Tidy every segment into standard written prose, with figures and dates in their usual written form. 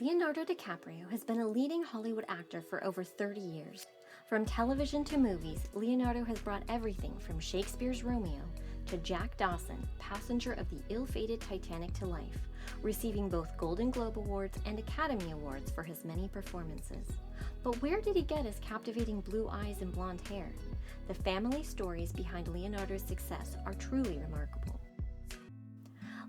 Leonardo DiCaprio has been a leading Hollywood actor for over 30 years. From television to movies, Leonardo has brought everything from Shakespeare's Romeo to Jack Dawson, passenger of the ill-fated Titanic, to life, receiving both Golden Globe Awards and Academy Awards for his many performances. But where did he get his captivating blue eyes and blonde hair? The family stories behind Leonardo's success are truly remarkable.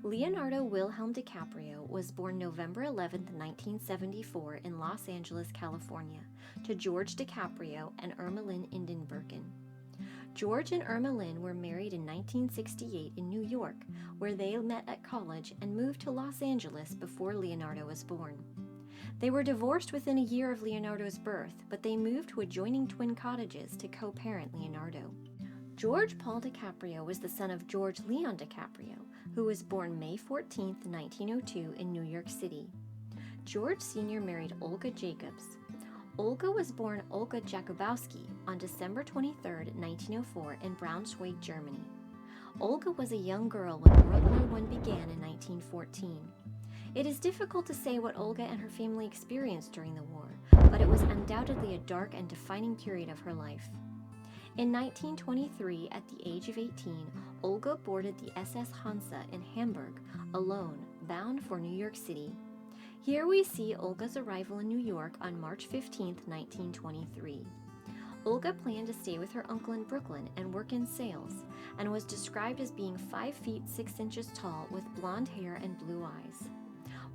Leonardo Wilhelm DiCaprio was born November 11, 1974 in Los Angeles, California, to George DiCaprio and Irma Lynn Indenbergen. George and Irma Lynn were married in 1968 in New York, where they met at college and moved to Los Angeles before Leonardo was born. They were divorced within a year of Leonardo's birth, but they moved to adjoining twin cottages to co-parent Leonardo. George Paul DiCaprio was the son of George Leon DiCaprio, who was born May 14, 1902 in New York City. George Sr. married Olga Jacobs. Olga was born Olga Jakubowski on December 23, 1904 in Braunschweig, Germany. Olga was a young girl when World War I began in 1914. It is difficult to say what Olga and her family experienced during the war, but it was undoubtedly a dark and defining period of her life. In 1923, at the age of 18, Olga boarded the SS Hansa in Hamburg, alone, bound for New York City. Here we see Olga's arrival in New York on March 15, 1923. Olga planned to stay with her uncle in Brooklyn and work in sales, and was described as being 5 feet 6 inches tall with blonde hair and blue eyes.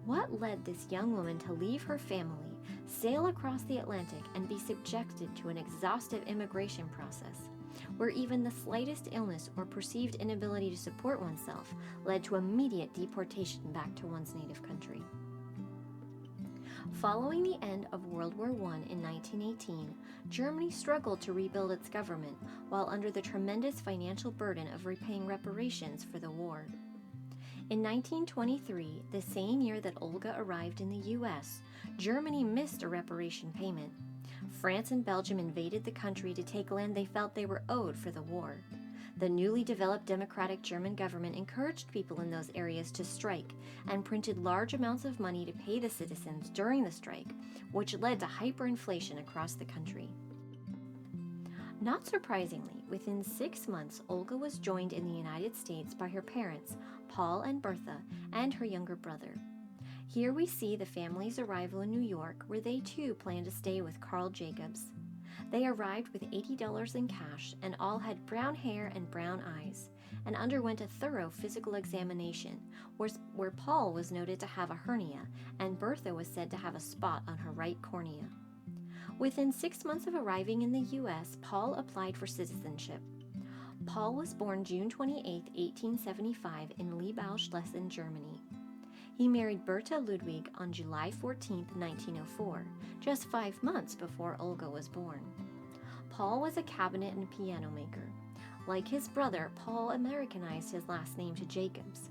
What led this young woman to leave her family, sail across the Atlantic, and be subjected to an exhaustive immigration process, where even the slightest illness or perceived inability to support oneself led to immediate deportation back to one's native country? Following the end of World War I in 1918, Germany struggled to rebuild its government while under the tremendous financial burden of repaying reparations for the war. In 1923, the same year that Olga arrived in the U.S., Germany missed a reparation payment. France and Belgium invaded the country to take land they felt they were owed for the war. The newly developed democratic German government encouraged people in those areas to strike and printed large amounts of money to pay the citizens during the strike, which led to hyperinflation across the country. Not surprisingly, within 6 months, Olga was joined in the United States by her parents, Paul and Bertha, and her younger brother. Here we see the family's arrival in New York, where they too planned to stay with Carl Jacobs. They arrived with $80 in cash and all had brown hair and brown eyes, and underwent a thorough physical examination, where Paul was noted to have a hernia and Bertha was said to have a spot on her right cornea. Within 6 months of arriving in the U.S., Paul applied for citizenship. Paul was born June 28, 1875 in Liebau-Schlesien, Germany. He married Bertha Ludwig on July 14, 1904, just 5 months before Olga was born. Paul was a cabinet and piano maker. Like his brother, Paul Americanized his last name to Jacobs.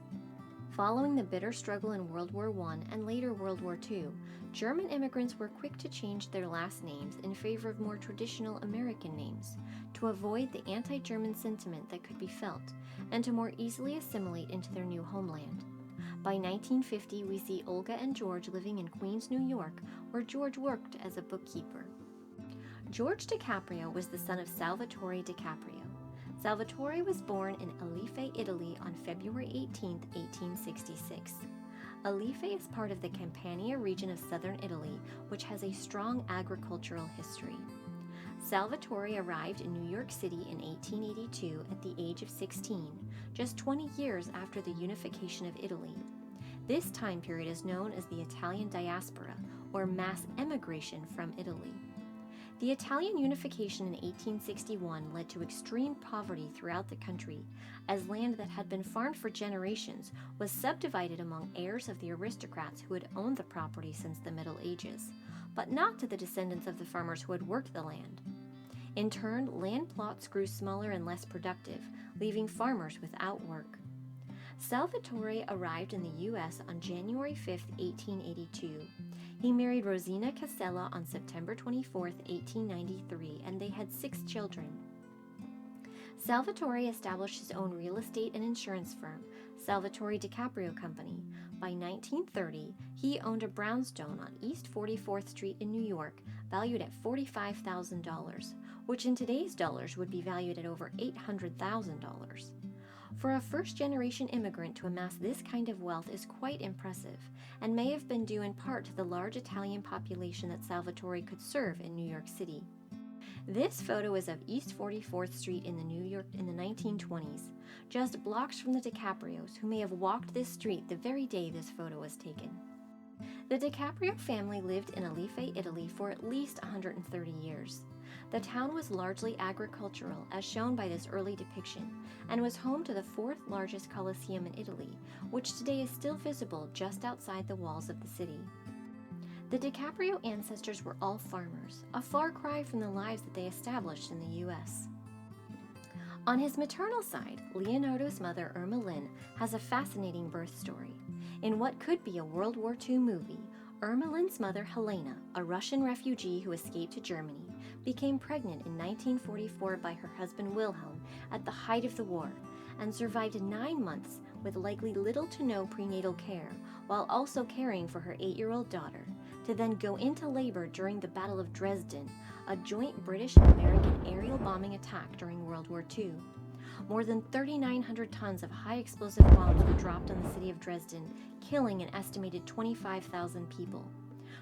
Following the bitter struggle in World War I and later World War II, German immigrants were quick to change their last names in favor of more traditional American names, to avoid the anti-German sentiment that could be felt, and to more easily assimilate into their new homeland. By 1950, we see Olga and George living in Queens, New York, where George worked as a bookkeeper. George DiCaprio was the son of Salvatore DiCaprio. Salvatore was born in Alife, Italy on February 18, 1866. Alife is part of the Campania region of southern Italy, which has a strong agricultural history. Salvatore arrived in New York City in 1882 at the age of 16, just 20 years after the unification of Italy. This time period is known as the Italian diaspora, or mass emigration from Italy. The Italian unification in 1861 led to extreme poverty throughout the country, as land that had been farmed for generations was subdivided among heirs of the aristocrats who had owned the property since the Middle Ages, but not to the descendants of the farmers who had worked the land. In turn, land plots grew smaller and less productive, leaving farmers without work. Salvatore arrived in the U.S. on January 5, 1882. He married Rosina Casella on September 24, 1893, and they had 6 children. Salvatore established his own real estate and insurance firm, Salvatore DiCaprio Company. By 1930, he owned a brownstone on East 44th Street in New York, valued at $45,000, which in today's dollars would be valued at over $800,000. For a first-generation immigrant to amass this kind of wealth is quite impressive, and may have been due in part to the large Italian population that Salvatore could serve in New York City. This photo is of East 44th Street in New York in the 1920s, just blocks from the DiCaprios, who may have walked this street the very day this photo was taken. The DiCaprio family lived in Alife, Italy for at least 130 years. The town was largely agricultural, as shown by this early depiction, and was home to the fourth largest Colosseum in Italy, which today is still visible just outside the walls of the city. The DiCaprio ancestors were all farmers, a far cry from the lives that they established in the U.S. On his maternal side, Leonardo's mother, Irma Lynn, has a fascinating birth story. In what could be a World War II movie, Irma Lynn's mother, Helena, a Russian refugee who escaped to Germany, became pregnant in 1944 by her husband Wilhelm at the height of the war, and survived 9 months with likely little to no prenatal care, while also caring for her 8-year-old daughter, to then go into labor during the Battle of Dresden, a joint British and American aerial bombing attack during World War II. More than 3,900 tons of high-explosive bombs were dropped on the city of Dresden, killing an estimated 25,000 people.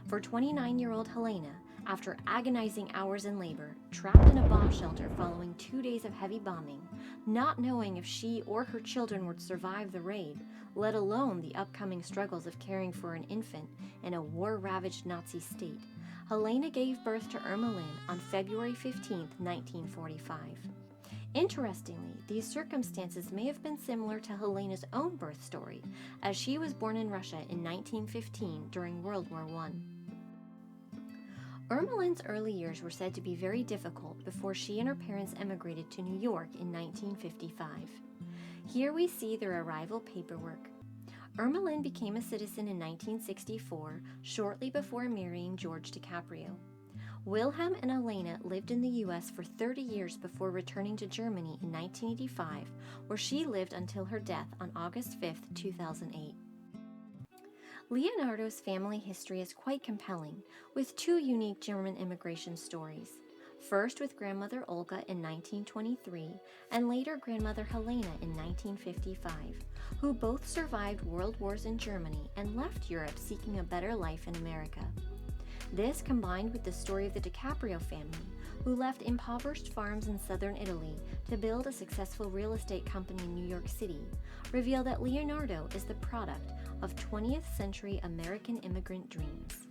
For 29-year-old Helena, after agonizing hours in labor, trapped in a bomb shelter following 2 days of heavy bombing, not knowing if she or her children would survive the raid, let alone the upcoming struggles of caring for an infant in a war-ravaged Nazi state, Helena gave birth to Irma Lynn on February 15, 1945. Interestingly, these circumstances may have been similar to Helena's own birth story, as she was born in Russia in 1915 during World War I. Irma Lynn's early years were said to be very difficult before she and her parents emigrated to New York in 1955. Here we see their arrival paperwork. Irma Lynn became a citizen in 1964, shortly before marrying George DiCaprio. Wilhelm and Helena lived in the U.S. for 30 years before returning to Germany in 1985, where she lived until her death on August 5, 2008. Leonardo's family history is quite compelling, with 2 unique German immigration stories. First with grandmother Olga in 1923, and later grandmother Helena in 1955, who both survived world wars in Germany and left Europe seeking a better life in America. This, combined with the story of the DiCaprio family, who left impoverished farms in southern Italy to build a successful real estate company in New York City, reveal that Leonardo is the product of 20th century American immigrant dreams.